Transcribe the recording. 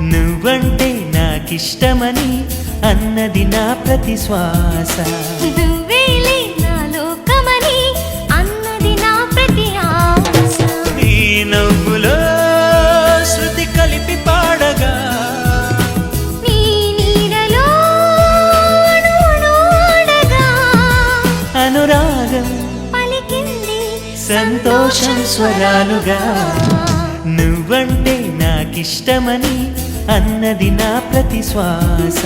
నువ్వంటే నాకిష్టమని అన్నది నా ప్రతి శ్వాస. నువ్వేలే నా లోకమని అన్నది నా ప్రతి ఆశ. నీ నవ్వులో శృతి కలిపి పాడగా నీ నీడలో అణువణువడగా అనురాగం పలికింది సంతోషం స్వరాలుగా. నువ్వంటే నాకిష్టమని అన్నది నా ప్రతి శ్వాస.